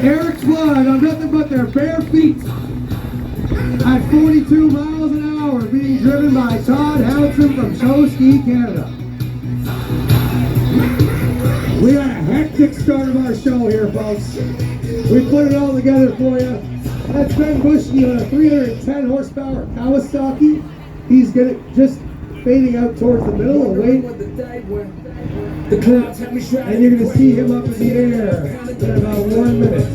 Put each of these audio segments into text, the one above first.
Eric's blood on nothing but their bare feet at 42 miles an hour, being driven by Todd Houghton from Show-Ski Canada. We got a hectic start of our show here, folks. We put it all together for you. That's Ben Bushke on a 310 horsepower Kawasaki. He's just fading out towards the middle of the weight. And you're going to see him up in the air in about 1 minute.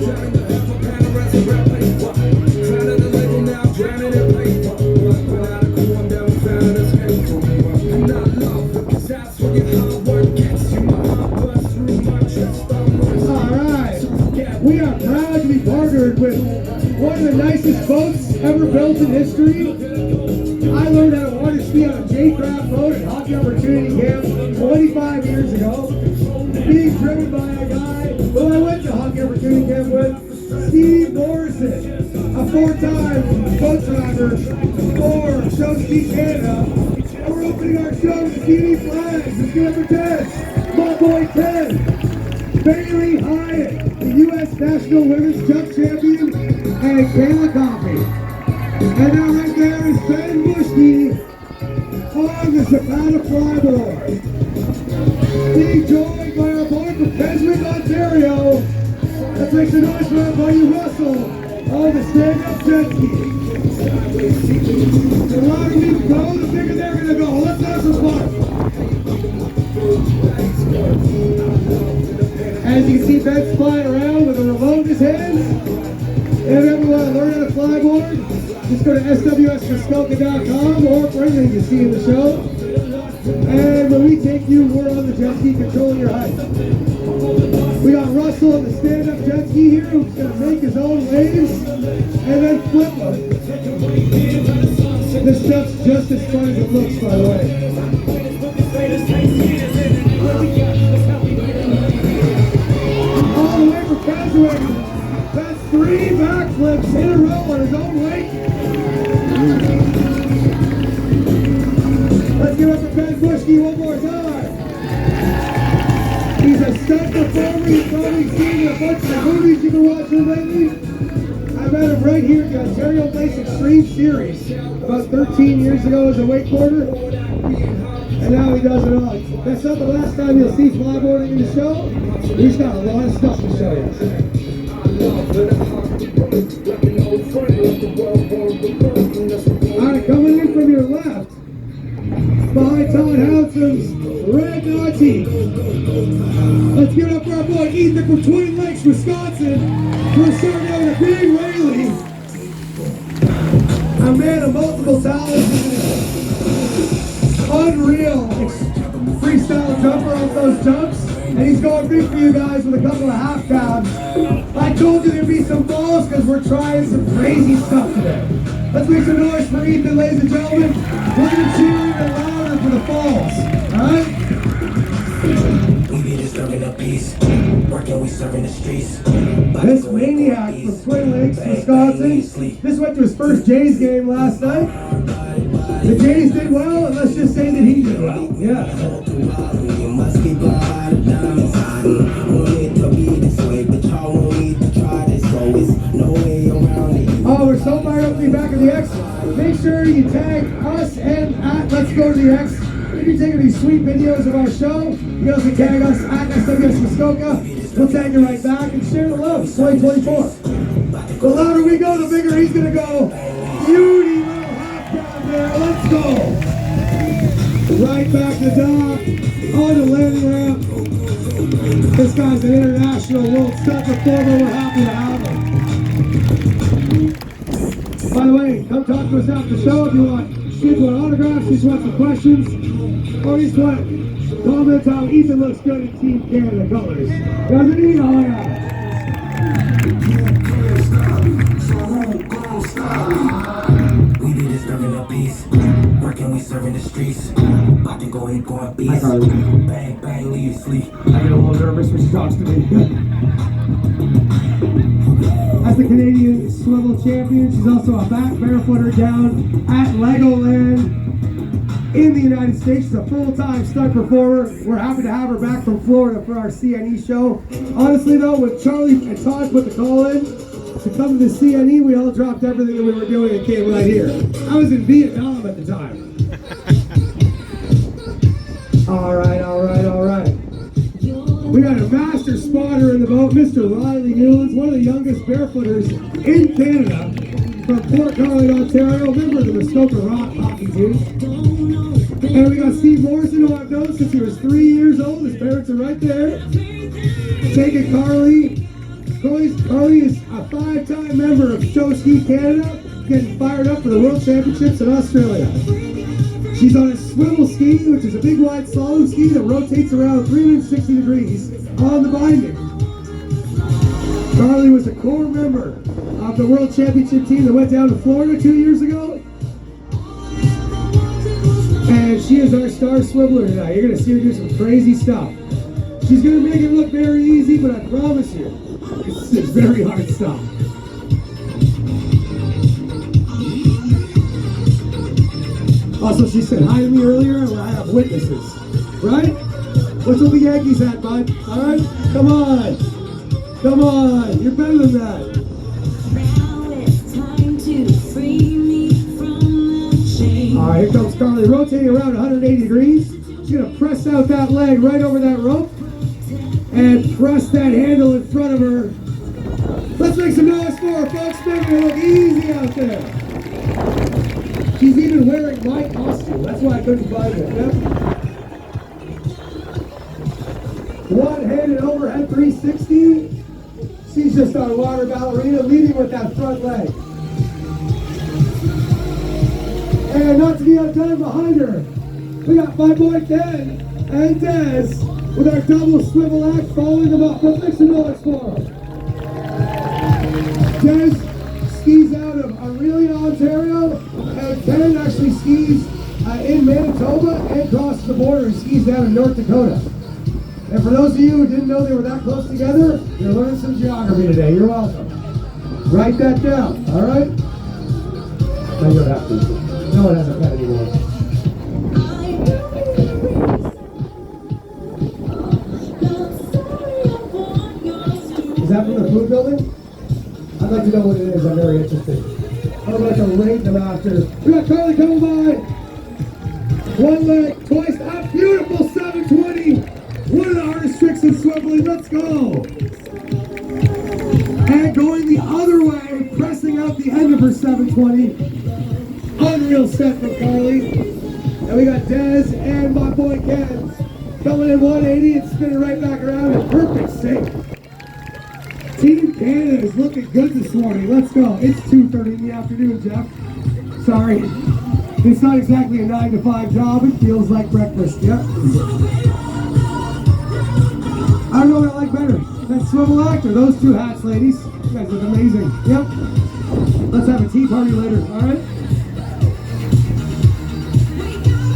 Alright, we are proud to be partnered with one of the nicest boats ever built in history. I learned how to water ski on a J-Craft boat at Hockey Opportunity Camp 25 years ago. Being driven by a guy who I went to Hockey Opportunity Camp with, Steve Morrison, a 4-time boat driver for Show-Ski Canada. And we're opening our show with TV flags. Let's get up for 10. My boy 10. Bailey Hyatt, the U.S. National Women's Jump Champion, and Kayla Coffey. And now right there is Ben Bushke on the Zapata flyboard. Being joined by our boy from Keswick, Ontario. Let's make some noise for our buddy Russell on the stand-up jet ski. The louder we go, the bigger they're going to go. Let's have some fun. As you can see, Ben's flying around with a remote in his hands. If you ever want to learn how to flyboard, just go to swsmuskoka.com or for anything you see in the show. And when we take you, we're on the jet ski controlling your height. We got Russell on the stand-up jet ski here who's going to make his own waves and then flip them. This stuff's just as fun as it looks, by the way. All the way from Keswick. That's 3 backflips in a row on his own weight. Let's give it up for Ben Bushke one more time. He's a stunt performer. You've probably seen in a bunch of the movies you've been watching lately. I met him right here at the Ontario Place Extreme Series about 13 years ago as a wakeboarder. And now he does it all. That's not the last time you'll see flyboarding in the show. He's got a lot of stuff to show you. Alright, coming in from your left, behind Todd Houghton's Red Nazi. Let's give it up for our boy Ethan from Twin Lakes, Wisconsin. We're starting out with a big Rayleigh. A man of multiple talents. Unreal freestyle jumper off those jumps. And he's going big for you guys with a couple of half cabs. I told you there'd be some falls because we're trying some crazy stuff today. Let's make some noise for Ethan, ladies and gentlemen. We're going to cheer even louder for the falls. Alright? We be disturbing a peace. Working, we serving the streets. This maniac from Twin Lakes, Wisconsin. This went to his first Jays game last night. The Jays did well, and let's just say that he did well. Yeah. Oh, we're so fired up to be back at the X. Make sure you tag us and at Let's Go to the X. If you're taking these sweet videos of our show, you can also tag us at SWS Muskoka. We'll tag you right back and share the love. It's 2024. The louder we go, the bigger he's going to go. Beauty little half down there. Let's go. Right back to dock. On the landing ramp. This guy's an international world stunt performer. We're happy to have him. By the way, come talk to us after the show if you want. You just want autographs, you just want some questions, or you just want to comment how Ethan looks good in Team Canada colors. Doesn't he? Oh yeah. We be disturbing a peace. Working, we serving the streets. About to go and go and beast. Bang, bang, leave you sleep. I get a little nervous when she talks to me. As the Canadian swivel champion, she's also a barefooter down at Legoland. in the United States. She's a full-time stunt performer. We're happy to have her back from Florida for our CNE show. Honestly though, when Charlie and Todd put the call in to come to the CNE, we all dropped everything that we were doing and came right here. I was in Vietnam at the time. All right. We got a master spotter in the boat, Mr. Riley Newlands, one of the youngest barefooters in Canada, from Port Carling, Ontario, member of the Muskoka Rock hockey team. And we got Steve Morrison, who I've known since he was 3 years old. His parents are right there. Taking Carly. Carly is a 5-time member of Show Ski Canada, getting fired up for the World Championships in Australia. She's on a swivel ski, which is a big wide slalom ski that rotates around 360 degrees on the binding. Carly was a core member of the World Championship team that went down to Florida 2 years ago. And she is our star swiveler tonight. You're going to see her do some crazy stuff. She's going to make it look very easy, but I promise you, it's very hard stuff. Also, she said hi to me earlier, and I have witnesses, right? What's with the Yankees hat, bud? All right? Come on, you're better than that. Now it's time to free me from the chain. All right, here comes Carly, rotating around 180 degrees. She's gonna press out that leg right over that rope, and press that handle in front of her. Let's make some noise for her, folks. Make it look easy out there. She's even wearing my costume. That's why I couldn't find it. Yep. One-handed overhead 360. She's just our water ballerina, leading with that front leg. And not to be outdone behind her, we got my boy Ken and Des with our double swivel act following them up. Let's make some noise for them. Des skis out of Aurelia, Ontario, and Ken actually skis in Manitoba and crosses the border and skis down in North Dakota. And for those of you who didn't know they were that close together, you're learning some geography today. You're welcome. Write that down, all right? No, you don't have to. No one has a pen anymore. Is that from the food building? I'd like to know what it is. I'm very interested. I'd like to rate them after. We got Carly coming by. One leg, twice. A beautiful 720. One of the hardest tricks in swiveling. Let's go. And going the other way, pressing out the end of her 720. Unreal set from Carly. And we got Des and my boy Ken coming in 180 and spinning right back around in perfect sync. Team Canada is looking good this morning. Let's go. It's 2:30 in the afternoon, Jeff. Sorry. It's not exactly a 9 to 5 job. It feels like breakfast. Yep. I don't know what I like better. That swivel act or those two hats, ladies. You guys look amazing. Yep. Let's have a tea party later, all right?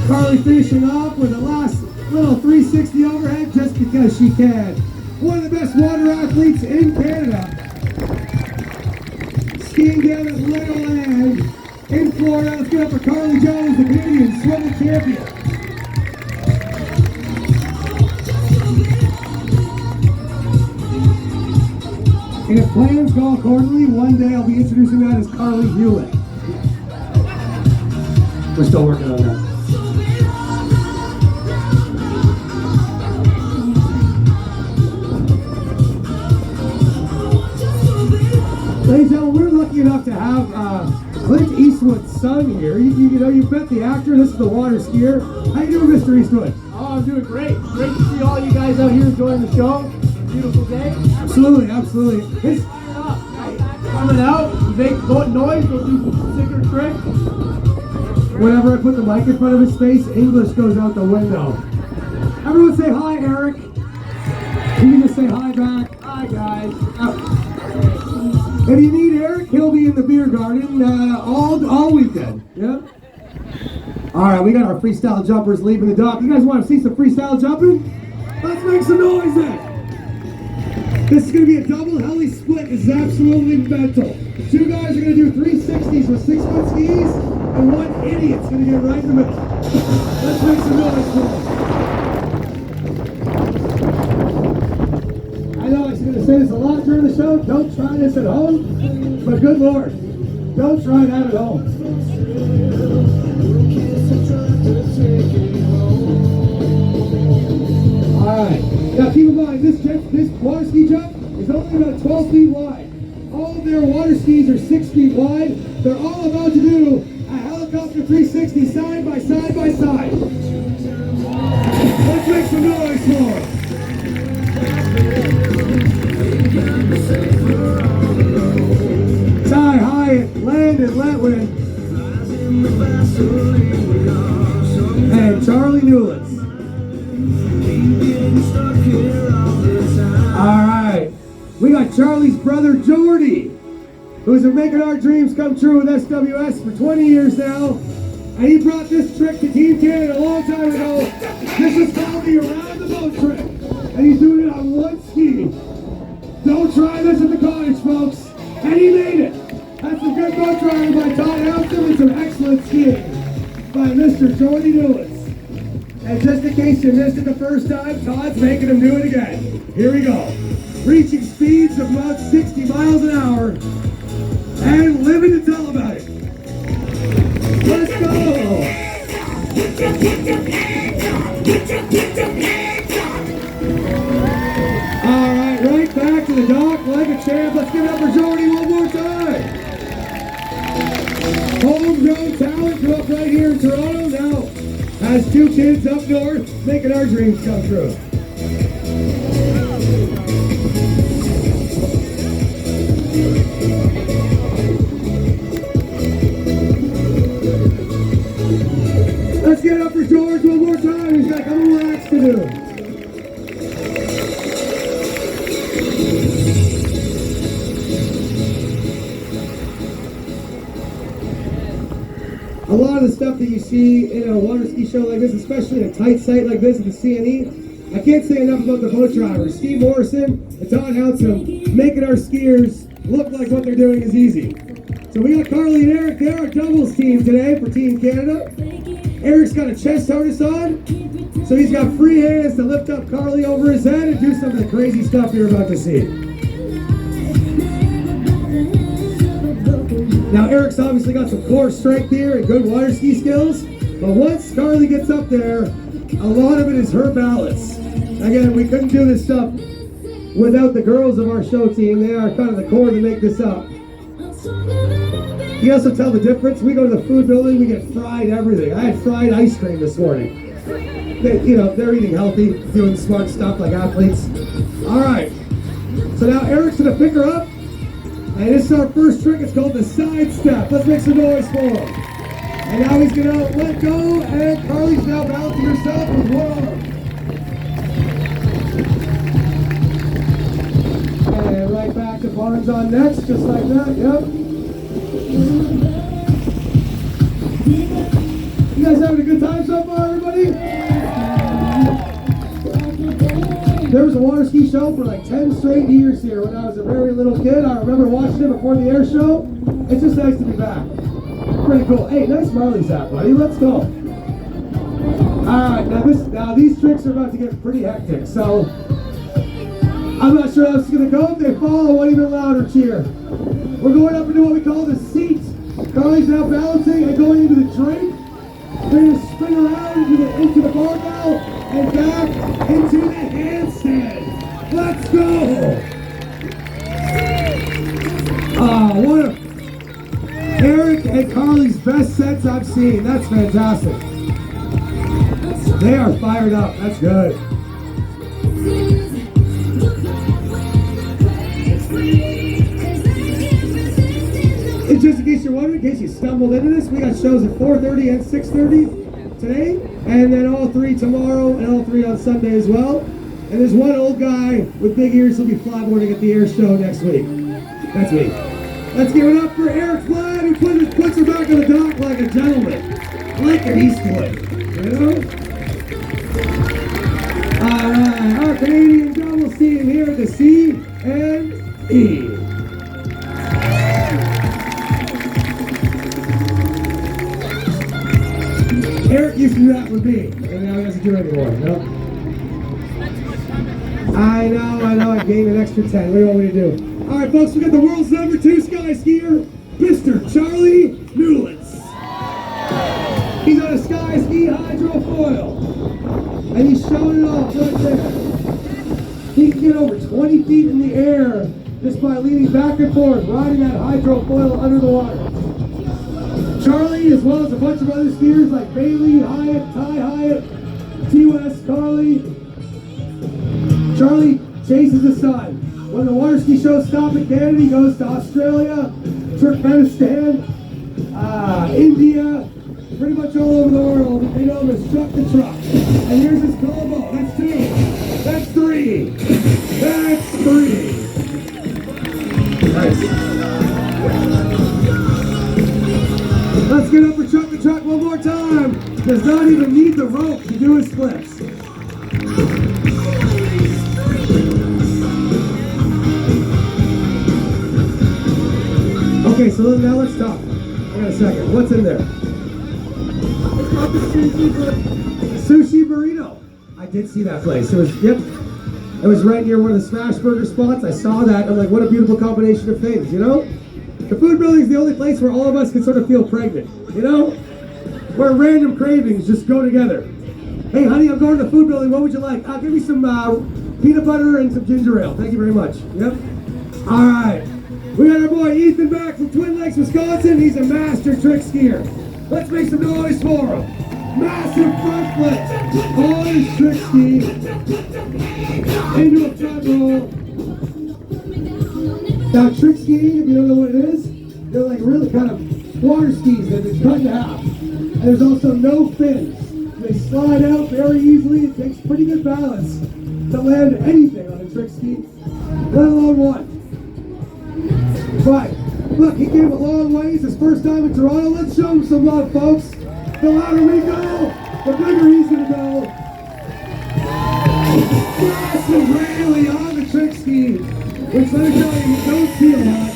Carly finishing off with the last little 360 overhead just because she can. One of the best water athletes in Canada. Skiing down at Legoland in Florida. Let's get up for Carly Jones, the Canadian swivel champion. And if plans go accordingly, one day I'll be introducing that as Carly Hewlett. We're still working on that. Ladies and gentlemen, we're lucky enough to have Clint Eastwood's son here. You know, you've met the actor. This is the water skier. How you doing, Mr. Eastwood? Oh, I'm doing great. Great to see all you guys out here enjoying the show. Beautiful day. Absolutely, absolutely. It's Coming out, make noise, we'll do some sicker tricks. whenever I put the mic in front of his face, English goes out the window. Everyone say hi, Eric. You can just say hi back. Hi, guys. If you need Eric, he'll be in the beer garden all weekend. Yeah. All right, we got our freestyle jumpers leaving the dock. You guys want to see some freestyle jumping? Let's make some noise then. This is going to be a double heli split. This is absolutely mental. Two guys are going to do 360s with 6-foot skis, and one idiot's going to get right in the middle. Let's make some noise for him. I know I was going to say this a lot during the show. Don't try this at home. But good Lord, don't try that at home. Alright, now keep in mind, this water ski jump is only about 12 feet wide. All of their water skis are 6 feet wide. They're all about to do a helicopter 360 side by side by side. Let's make some noise for them. Ty Hyatt, Landon Letwin, and Charlie Newlands. Alright, we got Charlie's brother Jordy, who's been making our dreams come true with SWS for 20 years now. And he brought this trick to Team Canada a long time ago. This is called the Around the Boat trick. And he's doing it on one ski. Don't try this at the cottage, folks. And he made it. That's a good boat driving by Todd Hampton and some excellent skiing by Mr. Jordy Newlands. And just in case you missed it the first time, Todd's making him do it again. Here we go. Reaching speeds of about 60 miles an hour and living to tell about it. Let's go! Alright, right back to the dock like a champ. Let's give it up for Jordy one more time. Homegrown talent, grew up right here in Toronto, now has 2 kids up north, making our dreams come true. Let's get it up for George one more time. He's got a couple more acts to do. A lot of the stuff that you see in a water ski show like this, especially in a tight site like this at the CNE, I can't say enough about the boat drivers. Steve Morrison and Todd Houghton making our skiers look like what they're doing is easy. So we got Carly and Eric. They're our doubles team today for Team Canada. Eric's got a chest harness on, so he's got free hands to lift up Carly over his head and do some of the crazy stuff you're about to see. Now Eric's obviously got some core strength here and good water ski skills, but once Carly gets up there, a lot of it is her balance. Again, we couldn't do this stuff without the girls of our show team. They are kind of the core to make this up. You also tell the difference. We go to the food building, we get fried everything. I had fried ice cream this morning. They're eating healthy, doing smart stuff like athletes. All right, so now Eric's gonna pick her up. And this is our first trick. It's called the side step. Let's make some noise for him. And now he's going to let go, and Carly's now balancing herself with one arm. And right back to Barnes on next, just like that. Yep. You guys having a good time so far, everybody? There was a water ski show for like 10 straight years here when I was a very little kid. I remember watching it before the air show. It's just nice to be back. Pretty cool. Hey, nice Marley's hat, buddy. Let's go. Alright, now these tricks are about to get pretty hectic, so I'm not sure how this is going to go. If they follow, one even louder cheer. We're going up into what we call the seat. Carly's now balancing and going into the drink. They're going to spin around into the barbell and back into the handstand. Let's go! One of Eric and Carly's best sets I've seen. That's fantastic. They are fired up. That's good. And just in case you're wondering, in case you stumbled into this, we got shows at 4:30 and 6:30 today, and then all 3 tomorrow, and all 3 on Sunday as well. And there's one old guy with big ears who'll be flyboarding at the air show next week. That's me. Let's give it up for Eric Flad, who puts her back on the dock like a gentleman. Like an Eastwood, you know? Alright, our Canadian double Wonders team here at the C&E. Eric used to do that with me, and now he doesn't do it anymore. No. I know. I gained an extra 10. What do you want me to do? All right, folks, we got the world's #2 sky skier, Mr. Charlie Newlands. He's on a sky ski hydrofoil, and he's showing it off right there. He can get over 20 feet in the air just by leaning back and forth, riding that hydrofoil under the water. Charlie, as well as a bunch of other skiers like Bailey, Hyatt, Ty Hyatt, T-West, Carly. Charlie chases the sun. When the water ski shows stop at Canada, he goes to Australia, Turkmenistan, India, pretty much all over the world. They know him as Truck the Truck. And here's his combo. That's 2. That's 3. That's 3. Nice. Let's get up for Truck the Truck one more time. Does not even need the rope to do his flips. Okay, so now let's talk. I got a second. What's in there? It's called the Sushi burrito. I did see that place. It was, yep. It was right near one of the smash burger spots. I saw that. I'm like, what a beautiful combination of things, you know? The food building is the only place where all of us can sort of feel pregnant, you know? Where random cravings just go together. Hey, honey, I'm going to the food building. What would you like? Give me some peanut butter and some ginger ale. Thank you very much. Yep. All right. We got our boy Ethan back from Twin Lakes, Wisconsin. He's a master trick skier. Let's make some noise for him. Massive front flip on his trick ski into a front roll. Now, trick skiing, if you don't know what it is, they're like really kind of water skis that are cut in half. And there's also no fins. They slide out very easily. It takes pretty good balance to land anything on a trick ski, let alone one. But look, he came a long ways. His first time in Toronto. Let's show him some love, folks. The louder we go, the bigger he's gonna go. Massive rally on the trick ski, which let me tell you, you don't see a lot.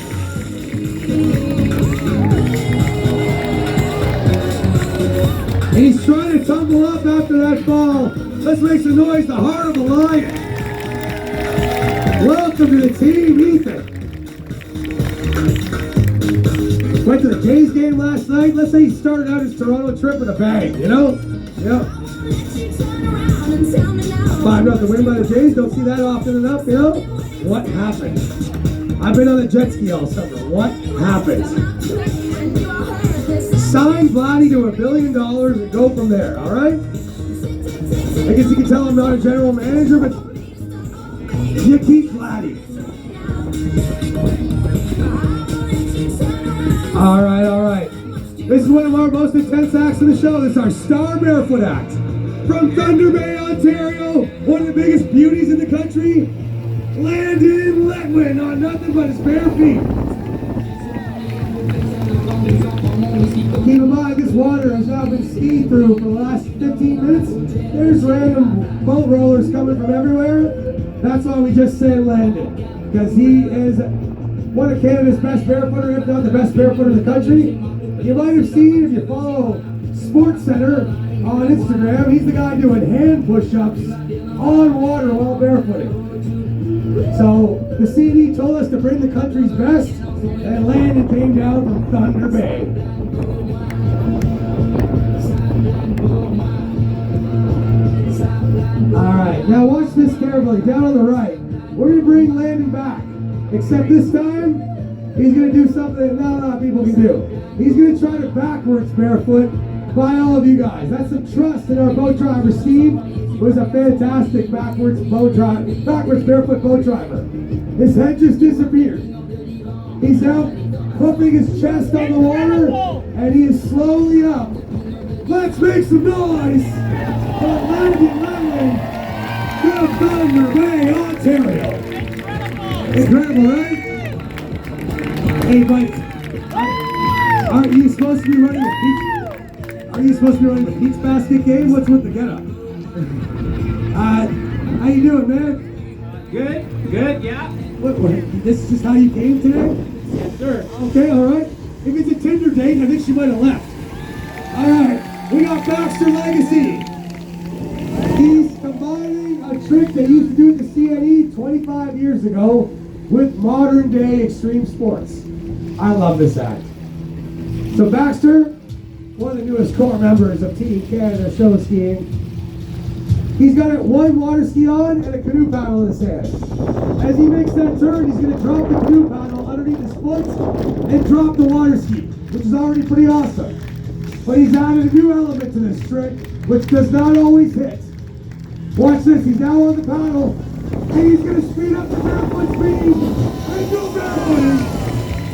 He's trying to tumble up after that fall. Let's make some noise. The heart of a lion. Welcome to the team, Ethan. Went to the Jays game last night. Let's say he started out his Toronto trip with a bang, you know? Yep. 5-0 win by the Jays. Don't see that often enough, you know? What happened? I've been on the jet ski all summer. What happened? Sign Vladdy to $1 billion and go from there, all right? I guess you can tell I'm not a general manager, but you keep Vladdy. All right. This is one of our most intense acts of the show. This is our Star Barefoot Act. From Thunder Bay, Ontario, one of the biggest beauties in the country, Landon Letwin on nothing but his bare feet. Keep in mind, this water has now been skied through for the last 15 minutes. There's random boat rollers coming from everywhere. That's why we just say Landon, because he is one of Canada's best barefooter, if not the best barefooter in the country. You might have seen, if you follow Sports Center on Instagram, he's the guy doing hand push-ups on water while barefooting. So the C&E told us to bring the country's best, and Landon came down from Thunder Bay. All right, now watch this carefully. Down on the right, we're gonna bring Landon back. Except this time, he's going to do something that not a lot of people can do. He's going to try to backwards barefoot by all of you guys. That's some trust in our boat driver, Steve, who is a fantastic backwards barefoot boat driver. His head just disappeared. He's now flipping his chest on the water, and he is slowly up. Let's make some noise for Landon Letwin from Thunder Bay, Ontario. Incredible, right? Hey, buddy. Aren't you supposed to be running the peach? Are you supposed to be running the peach basket game? What's with the getup? How you doing, man? Good, yeah. What, this is just how you came today? Yes, sir. Okay, all right. If it's a Tinder date, I think she might have left. All right, we got Baxter Legacy. He's combining a trick they used to do at the CNE 25 years ago with modern day extreme sports. I love this act. So Baxter, one of the newest core members of Team Canada show skiing, he's got one water ski on and a canoe paddle in his hand. As he makes that turn, he's going to drop the canoe paddle underneath his foot and drop the water ski, which is already pretty awesome. But he's added a new element to this trick, which does not always hit. Watch this, he's now on the paddle, and he's going to speed up the barefoot speed and go barefooting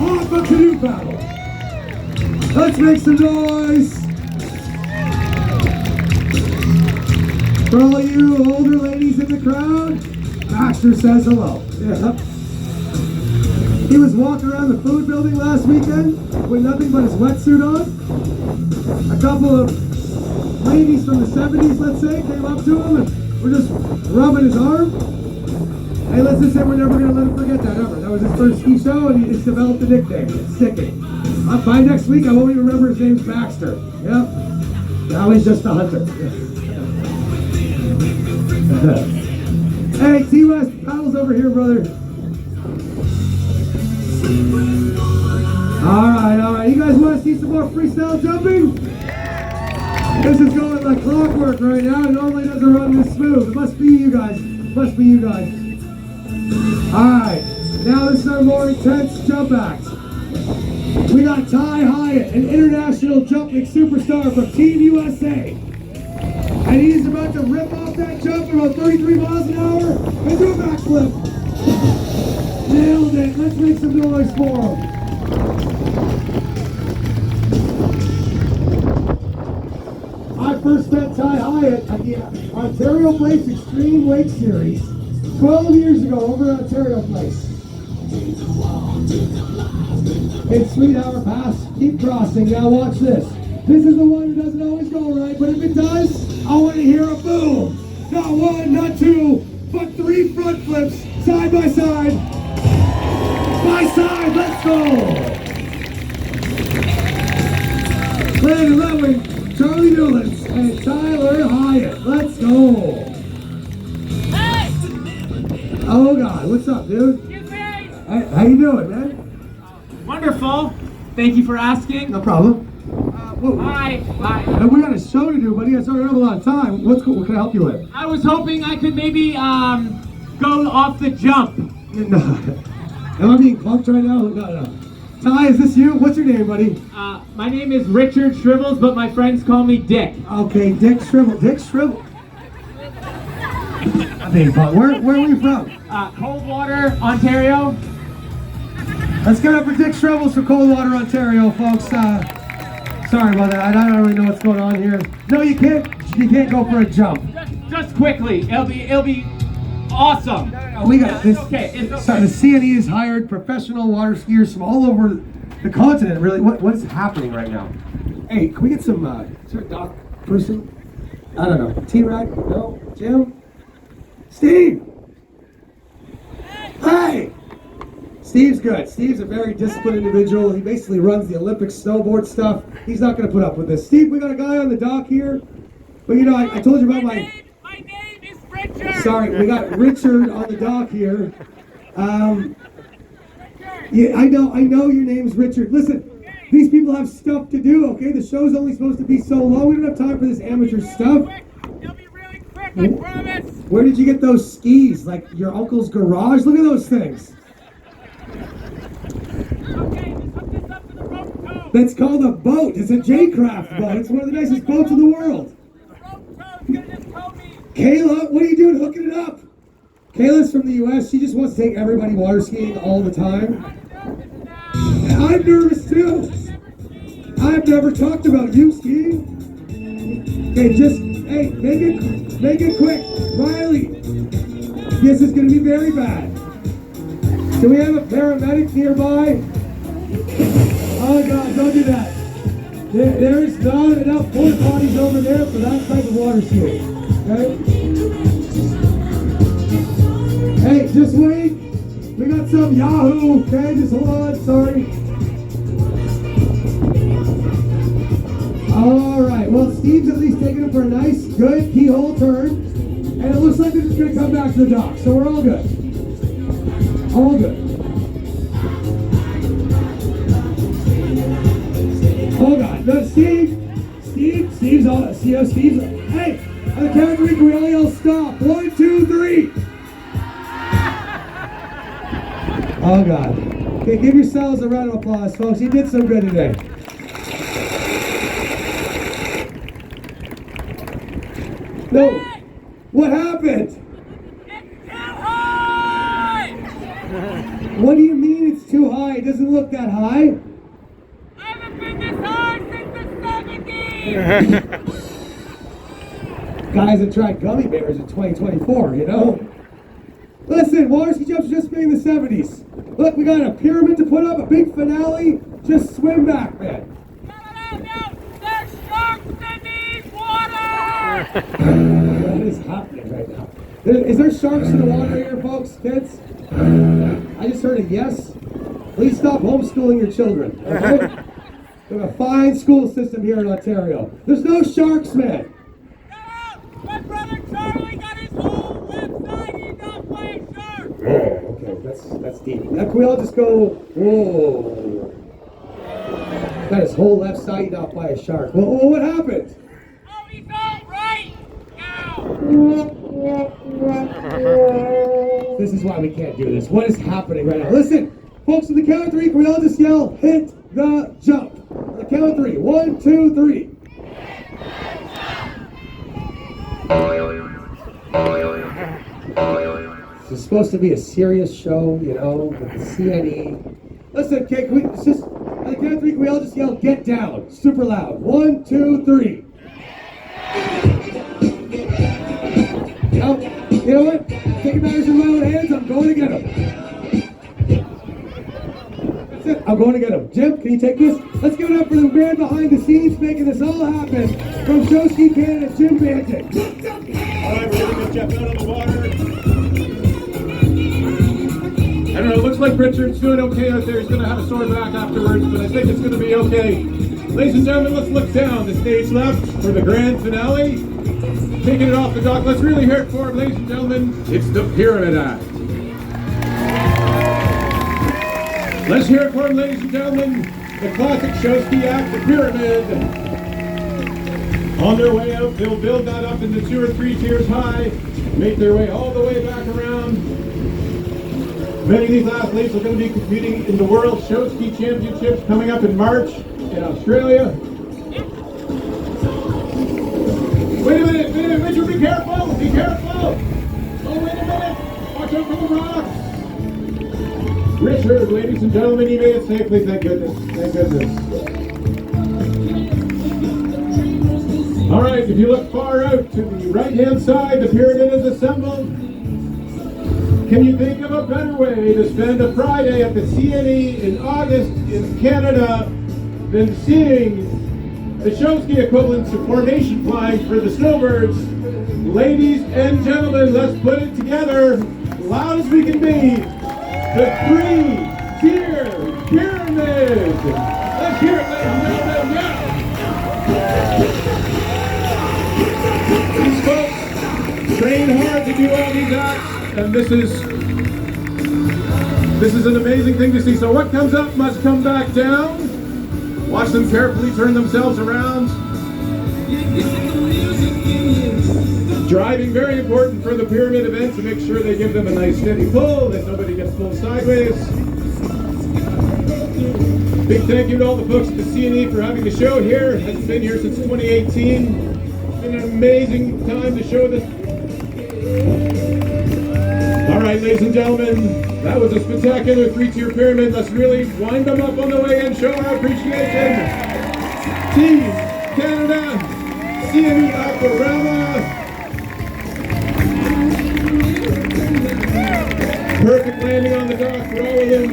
off the canoe paddle. Let's make some noise for all you older ladies in the crowd. Baxter says hello. Yeah. He was walking around the food building last weekend with nothing but his wetsuit on. A couple of ladies from the 70s, let's say, came up to him and were just rubbing his arm. Hey, let's just say we're never going to let him forget that ever. That was his first ski show, and he just developed a nickname. It's sticking. By next week, I won't even remember his name's Baxter. Yep. Now he's just a hunter. Hey, T-West, paddles over here, brother. All right. You guys want to see some more freestyle jumping? This is going like clockwork right now. It normally doesn't run this smooth. It must be you guys. All right. Now this is our more intense jump act. We got Ty Hyatt, an international jumping superstar from Team USA. And he's about to rip off that jump at about 33 miles an hour and do a backflip. Nailed it. Let's make some noise for him. I first met Ty Hyatt at the Ontario Place Extreme Wake Series 12 years ago over at Ontario Place. It's Sweet Hour Pass. Keep crossing. Now watch this. This is the one who doesn't always go right, but if it does, I want to hear a boom. Not one, not two, but 3 front flips, side by side. By side, let's go. Landon Lewin, Charlie Newlands, and Tyler Hyatt. Let's go. Hey! Oh God, what's up, dude? Excuse me! Hey, how you doing, man? Wonderful. Thank you for asking. No problem. Hi. We got a show to do, buddy. I sorry I don't have a lot of time. What can I help you with? I was hoping I could maybe go off the jump. No. Am I being punked right now? No. Ty, is this you? What's your name, buddy? My name is Richard Shrivels, but my friends call me Dick. Okay, Dick Shrivel. Dick Shrivel. I'm being punked. Where were you from? Coldwater, Ontario. Let's give it up for Dick Shrivels from Coldwater, Ontario, folks. Sorry about that. I don't really know what's going on here. No, you can't. You can't go for a jump. Just quickly. It'll be awesome. We got this. It's okay. It's okay. So the CNE has hired professional water skiers from all over the continent. Really, what is happening right now? Hey, can we get some? Is there a doc person? I don't know. T-Rag? No. Jim? Steve? Hey! Steve's good. Steve's a very disciplined individual. He basically runs the Olympic snowboard stuff. He's not going to put up with this. Steve, we got a guy on the dock here. But you know, I told you about My name is Richard. Sorry, we got Richard on the dock here. Yeah, I know your name's Richard. Listen, these people have stuff to do, okay? The show's only supposed to be so long. We don't have time for this amateur stuff. It'll be really quick, I promise. Where did you get those skis? Like your uncle's garage? Look at those things. Okay, just hook this up to the rope tow. That's called a boat. It's a J-Craft boat. It's one of the nicest boats in the world. The rope tow's gonna just tow me. Kayla, what are you doing hooking it up? Kayla's from the U.S. She just wants to take everybody water skiing all the time. I'm nervous too. I've never talked about you skiing. Okay, make it quick. Riley, this is going to be very bad. Do we have a paramedic nearby? Oh God, don't do that. There's not enough porta potties over there for that type of water skiing. Okay? Hey, just wait. We got some Yahoo. Okay, just hold on. Sorry. All right. Well, Steve's at least taking it for a nice, good keyhole turn, and it looks like they're just gonna come back to the dock. So we're all good. All good. Oh God, no, Steve's on. Steve's. Hey, on the count of three, can we all yell stop? 1, 2, 3. Oh God. Okay, give yourselves a round of applause, folks. You did some good today. No, what happened? It's too high! What do you mean it's too high? It doesn't look that high. I haven't been this high since the 70s! Guys that tried gummy bears in 2024, you know? Listen, water ski jumps just made in the 70s. Look, we got a pyramid to put up, a big finale. Just swim back, man. No! There's sharks in these water! What is happening right now? Is there sharks in the water here, folks, kids? I just heard a yes. Please stop homeschooling your children, okay? We have a fine school system here in Ontario. There's no sharks, man. My brother Charlie got his whole website eaten up by a shark! Oh, okay, that's deep. Now, can we all just go, whoa. Got his whole left side eaten off by a shark. Well, what happened? Oh, he's all right now! This is why we can't do this. What is happening right now? Listen, folks, on the count of three, can we all just yell, hit the jump? On the count of three. 1, 2, 3. This is supposed to be a serious show, you know, with the CNE. Listen, okay, can we just, on the count of three, can we all just yell, get down, super loud. 1, 2, 3. Now, you know what? Taking matters in my own hands, I'm going to get him. That's it, I'm going to get him. Jim, can you take this? Let's give it up for the man behind the scenes making this all happen. From Show Ski Canada, Jim Banting. All right, we're gonna get Jeff out on the water. I don't know, it looks like Richard's doing okay out there. He's gonna have a sore back afterwards, but I think it's gonna be okay. Ladies and gentlemen, let's look down. The stage left for the grand finale. Taking it off the dock. Let's really hear it for him, ladies and gentlemen. It's the Pyramid Act. Let's hear it for him, ladies and gentlemen. The classic show ski act, the Pyramid. On their way out, they'll build that up into 2 or 3 tiers high, make their way all the way back around. Many of these athletes are going to be competing in the World Show Ski Championships coming up in March in Australia. Wait a minute, Richard, be careful! Be careful! Oh, wait a minute! Watch out for the rocks! Richard, ladies and gentlemen, you made it safely, thank goodness. Thank goodness. All right, if you look far out to the right-hand side, the pyramid is assembled. Can you think of a better way to spend a Friday at the CNE in August in Canada than seeing the show ski equivalents to formation flying for the snowbirds? Ladies and gentlemen, let's put it together, loud as we can be, the 3-tier pyramid. Let's hear it, ladies and gentlemen, yeah. These folks train hard to do all these acts, and this is an amazing thing to see. So what comes up must come back down. Watch them carefully turn themselves around. Driving, very important for the pyramid event, to make sure they give them a nice steady pull, that nobody gets pulled sideways. Big thank you to all the folks at the CNE for having the show here. It hasn't been here since 2018. It's been an amazing time to show this. All right, ladies and gentlemen, that was a spectacular 3-tier pyramid. Let's really wind them up on the way and show our appreciation. Team Canada, CNE Aquarama. Perfect landing on the dock for all of them.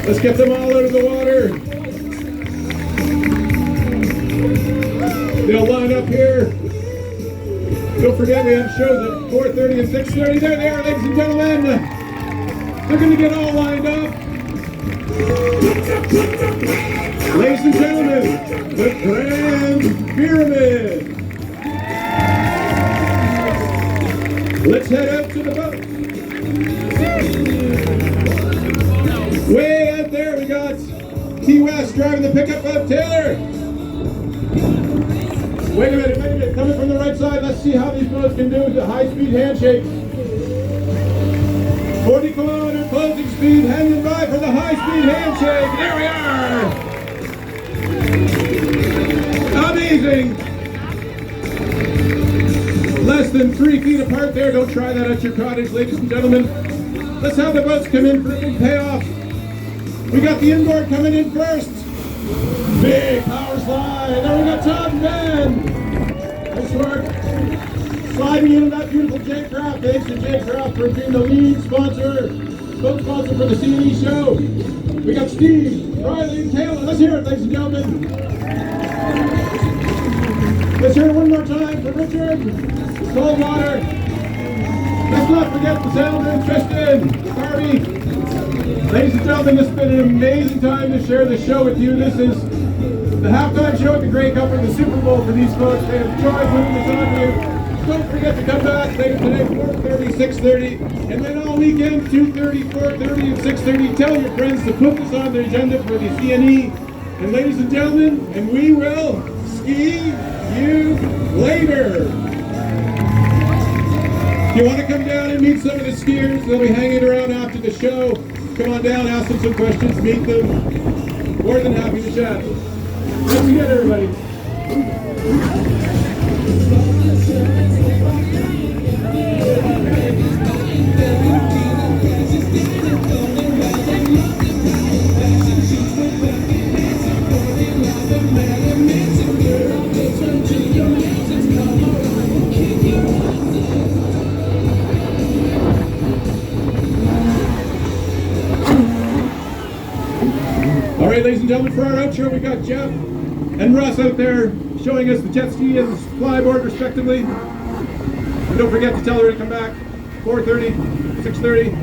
Let's get them all out of the water. They'll line up here. Don't forget we have shows at 4:30 and 6:30. There they are, ladies and gentlemen. They're going to get all lined up. Ladies and gentlemen, the Grand Pyramid. Let's head out to the boat. Way out there, we got Key West driving the pickup up. Taylor. Wait a minute. Coming from the right side. Let's see how these boats can do with the high-speed handshake. 40 kilometer closing speed, hanging by for the high-speed handshake. There we are. Amazing. Less than 3 feet apart there. Don't try that at your cottage, ladies and gentlemen. Let's have the boats come in for a big payoff. We got the inboard coming in first. Big power slide. There we got Todd and Ben. Nice work. Sliding into that beautiful J-Craft. Thanks to J-Craft for being the lead sponsor, boat sponsor for the CNE show. We got Steve, Riley, and Taylor. Let's hear it, ladies and gentlemen. Let's hear it one more time for Richard, Coldwater. Let's not forget the sailorman, Tristan, Barbie. Ladies and gentlemen, this has been an amazing time to share the show with you. This is the halftime show at the Grey Cup and the Super Bowl for these folks. They have enjoyed putting this on you. Don't forget to come back later today, 4:30, 6:30, and then all weekend, 2:30, 4:30, and 6:30. Tell your friends to put this on their agenda for the CNE. And ladies and gentlemen, and we will ski you later. If you want to come down and meet some of the skiers, they'll be hanging around after the show. Come on down, ask them some questions, meet them. More than happy to chat. Thanks again, everybody. All right, ladies and gentlemen, for our outro, we got Jeff and Russ out there showing us the jet ski and the flyboard, respectively. And don't forget to tell her to come back, 4:30, 6:30.